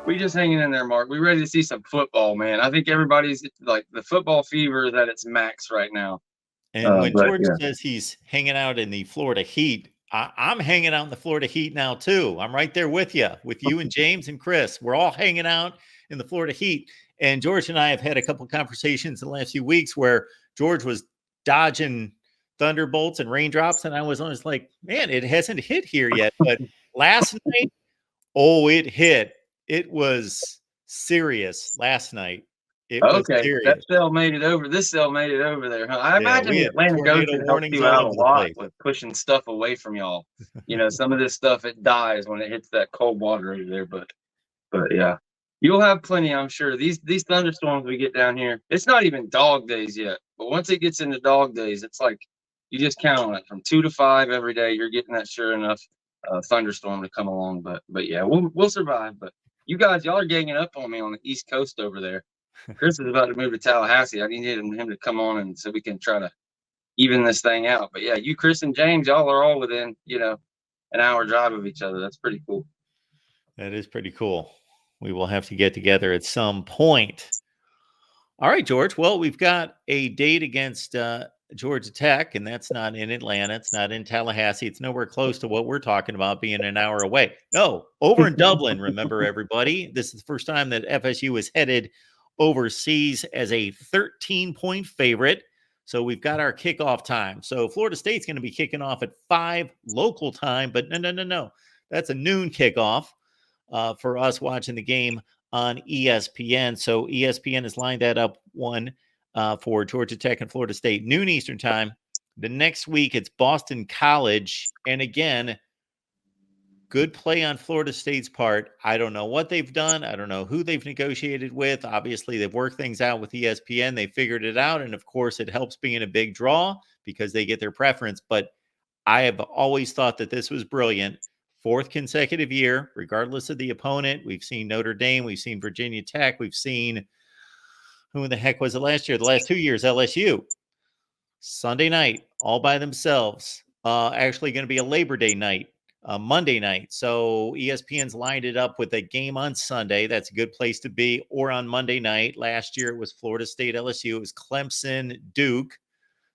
We just hanging in there, Mark. We ready to see some football, man. I think everybody's like the football fever is at its max right now. And when But George yeah, says he's hanging out in the Florida heat, I'm hanging out in the Florida heat now too. I'm right there with you and James and Chris. We're all hanging out in the Florida heat. And George and I have had a couple of conversations in the last few weeks where George was dodging thunderbolts and raindrops, and I was always like, man, it hasn't hit here yet. But last night, oh, it hit. It was serious last night. It was okay. That serious. cell made it over. This cell made it over there, huh? I Yeah, imagine we the had Atlantic tornado Ocean helps warnings you all out a over the lot place. with pushing stuff away from y'all. Some of this stuff it dies when it hits that cold water over there. But yeah, you'll have plenty, I'm sure. These thunderstorms we get down here, it's not even dog days yet. But once it gets into dog days, it's like you just count on it from 2 to 5 every day. You're getting that sure enough thunderstorm to come along. But yeah, we'll survive. But you guys, y'all are ganging up on me on the East Coast over there. Chris is about to move to Tallahassee. I needed him to come on and so we can try to even this thing out. But yeah, you, Chris, and James, y'all are all within an hour drive of each other. That's pretty cool. That is pretty cool. We will have to get together at some point. All right, George. Well, we've got a date against Georgia Tech, and that's not in Atlanta. It's not in Tallahassee. It's nowhere close to what we're talking about being an hour away. No, over in Dublin, remember, everybody. This is the first time that FSU is headed overseas as a 13-point favorite. So we've got our kickoff time. So Florida State's going to be kicking off at 5 local time, but no. That's a noon kickoff for us watching the game on ESPN. So ESPN has lined that up one for Georgia Tech and Florida State, noon Eastern time. The next week, it's Boston College. And again, good play on Florida State's part. I don't know what they've done. I don't know who they've negotiated with. Obviously, they've worked things out with ESPN. They figured it out. And of course, it helps being a big draw because they get their preference. But I have always thought that this was brilliant. 4th consecutive year, regardless of the opponent. We've seen Notre Dame. We've seen Virginia Tech. We've seen, who in the heck was it last year? The last 2 years, LSU. Sunday night, all by themselves. Actually going to be a Labor Day night, Monday night. So ESPN's lined it up with a game on Sunday. That's a good place to be. Or on Monday night. Last year, it was Florida State, LSU. It was Clemson, Duke.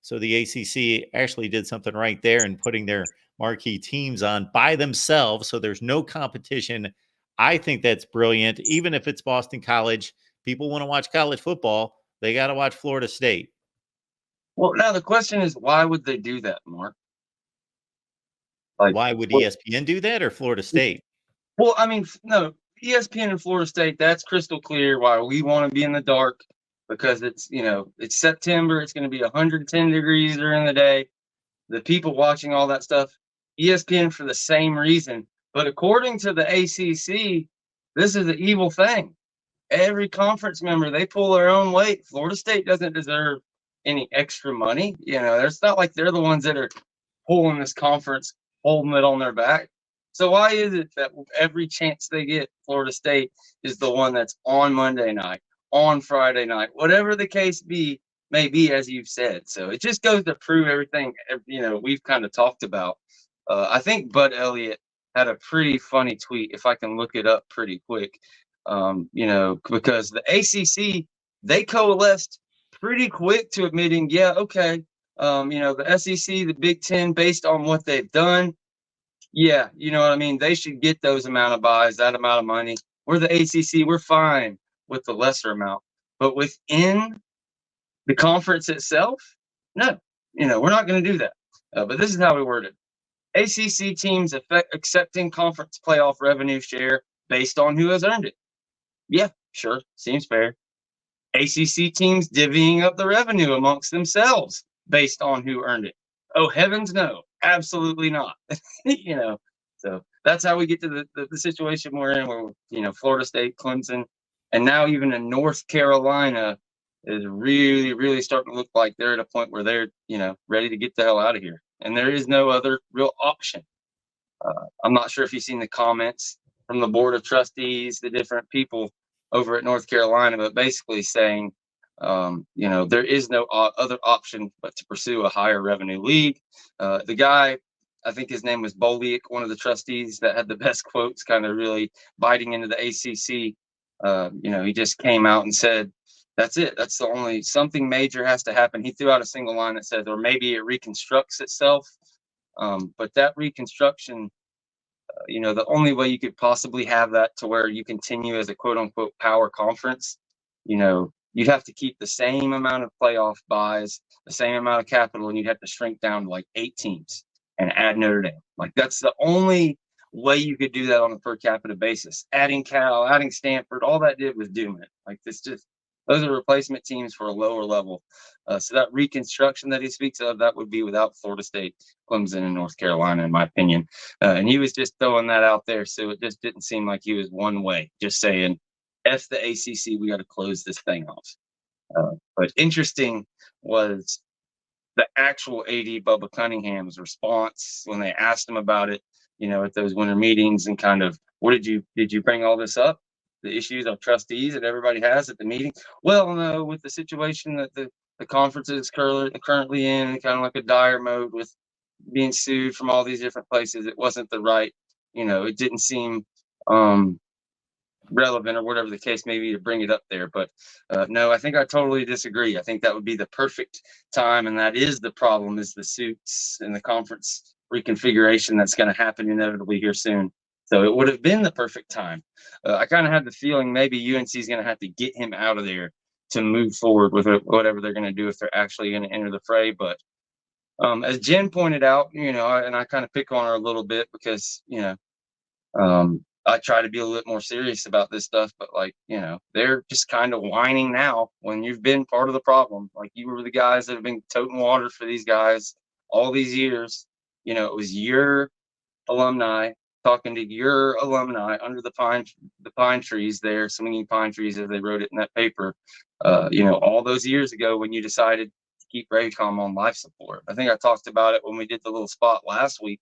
So the ACC actually did something right there in putting their marquee teams on by themselves. So there's no competition. I think that's brilliant. Even if it's Boston College, people want to watch college football. They got to watch Florida State. Well, now the question is, why would they do that, Mark? Like, why would ESPN do that or Florida State? Well, I mean, no, ESPN and Florida State, that's crystal clear why we want to be in the dark because it's September. It's going to be 110 degrees during the day. The people watching all that stuff, ESPN for the same reason. But according to the ACC, this is an evil thing. Every conference member, they pull their own weight. Florida State doesn't deserve any extra money. It's not like they're the ones that are pulling this conference, holding it on their back. So why is it that every chance they get, Florida State is the one that's on Monday night, on Friday night, whatever the case may be, as you've said. So it just goes to prove everything, we've kind of talked about. I think Bud Elliott had a pretty funny tweet, if I can look it up pretty quick, because the ACC, they coalesced pretty quick to admitting, yeah, okay, the SEC, the Big Ten, based on what they've done, yeah, you know what I mean? They should get those amount of buys, that amount of money. We're the ACC, we're fine with the lesser amount. But within the conference itself, no, we're not going to do that. But this is how we word it. ACC teams accepting conference playoff revenue share based on who has earned it. Yeah, sure, seems fair. ACC teams divvying up the revenue amongst themselves based on who earned it. Oh, heavens no, absolutely not. So that's how we get to the situation we're in where, Florida State, Clemson, and now even in North Carolina is really, really starting to look like they're at a point where they're, ready to get the hell out of here. And there is no other real option. I'm not sure if you've seen the comments from the board of trustees, the different people over at North Carolina, but basically saying, there is no other option but to pursue a higher revenue league. The guy, I think his name was Boliak, one of the trustees that had the best quotes, kind of really biting into the ACC. He just came out and said, that's it. That's the only, something major has to happen. He threw out a single line that said, or maybe it reconstructs itself. But that reconstruction, the only way you could possibly have that to where you continue as a quote unquote power conference, you'd have to keep the same amount of playoff buys, the same amount of capital, and you'd have to shrink down to like 8 teams and add Notre Dame. Like that's the only way you could do that on a per capita basis. Adding Cal, adding Stanford, all that did was doom it. Like those are replacement teams for a lower level. So that reconstruction that he speaks of, that would be without Florida State, Clemson, and North Carolina, in my opinion. And he was just throwing that out there, so it just didn't seem like he was one way, just saying, F the ACC, we got to close this thing off. But interesting was the actual AD Bubba Cunningham's response when they asked him about it, at those winter meetings, and kind of, did you bring all this up? The issues of trustees that everybody has at the meeting? Well, no, with the situation that the conference is currently in, kind of like a dire mode with being sued from all these different places, it wasn't the right, it didn't seem relevant or whatever the case may be to bring it up there. But no, I think I totally disagree. I think that would be the perfect time, and that is the problem, is the suits and the conference reconfiguration that's going to happen inevitably here soon. So it would have been the perfect time. I kind of had the feeling maybe UNC is going to have to get him out of there to move forward with whatever they're going to do if they're actually going to enter the fray. But as Jen pointed out, and I kind of pick on her a little bit because, I try to be a little bit more serious about this stuff, but they're just kind of whining now when you've been part of the problem. Like, you were the guys that have been toting water for these guys all these years. It was your alumni talking to your alumni under the pine trees there, swinging pine trees, as they wrote it in that paper, all those years ago when you decided to keep Raycom on life support. I think I talked about it when we did the little spot last week.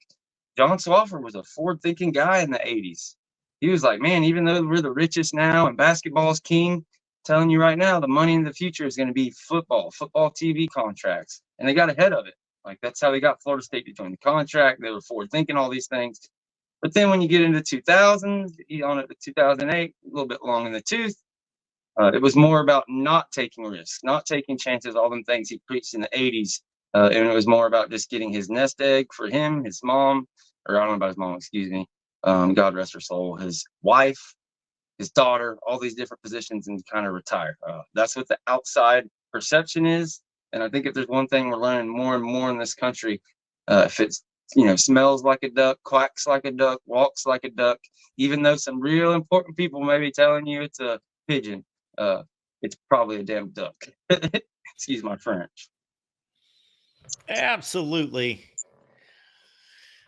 John Swofford was a forward-thinking guy in the 80s. He was like, man, even though we're the richest now and basketball's king, telling you right now, the money in the future is going to be football TV contracts. And they got ahead of it. Like, that's how they got Florida State to join the contract. They were forward-thinking, all these things. But then when you get into 2000, on it to 2008, a little bit long in the tooth, it was more about not taking risks, not taking chances, all them things he preached in the 80s. And it was more about just getting his nest egg for him, his mom, or I don't know about his mom, excuse me. God rest her soul, his wife, his daughter, all these different positions, and kind of retire. That's what the outside perception is. And I think if there's one thing we're learning more and more in this country, if it's, smells like a duck, quacks like a duck, walks like a duck, even though some real important people may be telling you it's a pigeon, it's probably a damn duck. Excuse my French. Absolutely.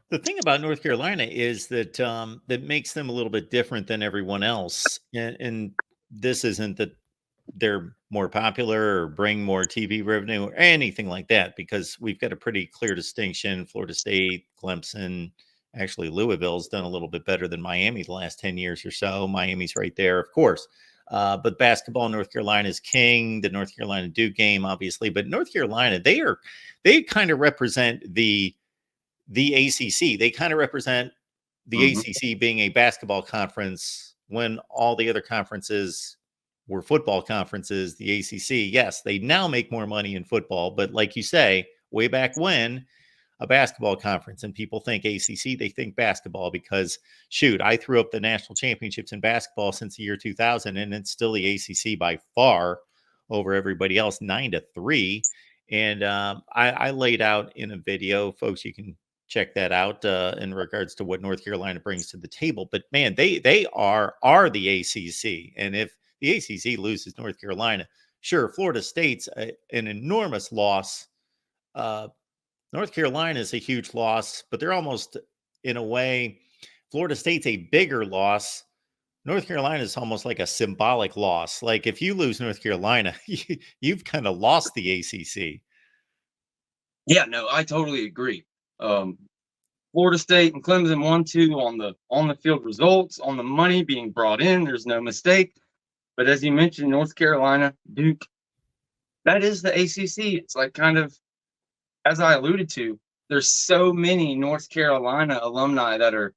The thing about North Carolina is that that makes them a little bit different than everyone else. And this isn't that they're more popular or bring more TV revenue or anything like that, because we've got a pretty clear distinction. Florida State, Clemson, actually Louisville's done a little bit better than Miami the last 10 years or so. Miami's right there, of course. But basketball, North Carolina is king. The North Carolina Duke game, obviously. But North Carolina, they kind of represent the ACC. They kind of represent the ACC being a basketball conference when all the other conferences were football conferences. The ACC, yes, they now make more money in football, but like you say, way back when, a basketball conference, and people think ACC, they think basketball because, shoot, I threw up the national championships in basketball since the year 2000, and it's still the ACC by far over everybody else, 9-3. And I laid out in a video, folks, you can check that out in regards to what North Carolina brings to the table. But man, they are the ACC, and if the ACC loses North Carolina, sure, Florida State's an enormous loss. North Carolina is a huge loss, but they're almost, in a way, Florida State's a bigger loss. North Carolina is almost like a symbolic loss. Like, if you lose North Carolina, you've kind of lost the ACC. Yeah, no, I totally agree. Florida State and Clemson 1-2 on the field results, on the money being brought in. There's no mistake. But as you mentioned, North Carolina, Duke, that is the ACC. It's like, kind of, as I alluded to, there's so many North Carolina alumni that are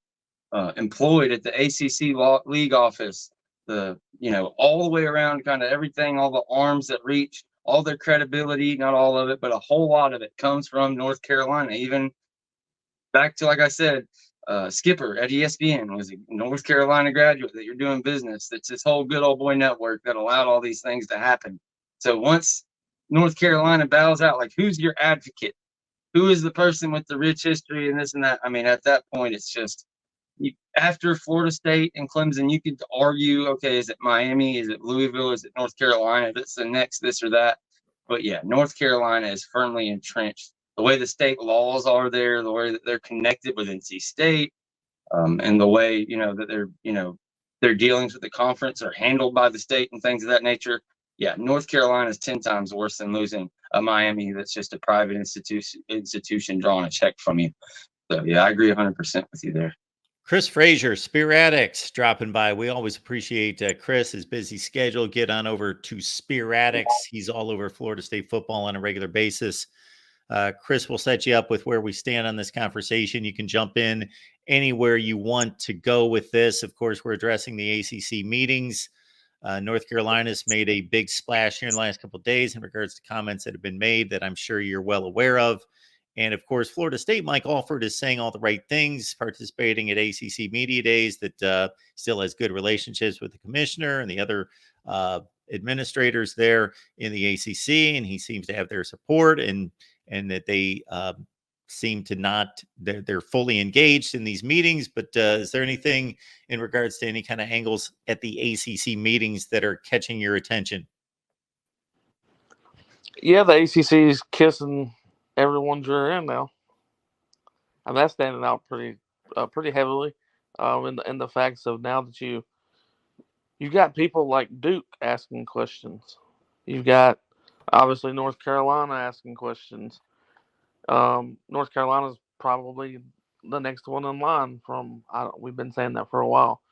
employed at the ACC league office, all the way around, kind of everything, all the arms that reach, all their credibility, not all of it, but a whole lot of it comes from North Carolina. Even back to, like I said, Skipper at ESPN was a North Carolina graduate that you're doing business. That's this whole good old boy network that allowed all these things to happen. So once North Carolina bows out, like, who's your advocate? Who is the person with the rich history and this and that? I mean, at that point, it's just after Florida State and Clemson, you could argue, okay, is it Miami? Is it Louisville? Is it North Carolina? That's the next this or that. But yeah, North Carolina is firmly entrenched. The way the state laws are there, the way that they're connected with NC State, and the way that their dealings with the conference are handled by the state and things of that nature. Yeah, North Carolina is 10 times worse than losing a Miami that's just a private institution drawing a check from you. So yeah, I agree 100% with you there. Chris Frazier, Spear Addicts, dropping by. We always appreciate Chris, his busy schedule. Get on over to Spear Addicts. He's all over Florida State football on a regular basis. Chris will set you up with where we stand on this conversation. You can jump in anywhere you want to go with this. Of course, we're addressing the ACC meetings. North Carolina's made a big splash here in the last couple of days in regards to comments that have been made that I'm sure you're well aware of. And of course, Florida State, Mike Alford is saying all the right things, participating at ACC Media Days, that still has good relationships with the commissioner and the other administrators there in the ACC. And he seems to have their support, and that they seem to not, they're fully engaged in these meetings. But is there anything in regards to any kind of angles at the ACC meetings that are catching your attention? Yeah, the ACC is kissing everyone's rear end now. And that's standing out pretty heavily in the facts of now that you've got people like Duke asking questions. You've got obviously North Carolina asking questions. North Carolina's probably the next one in line we've been saying that for a while.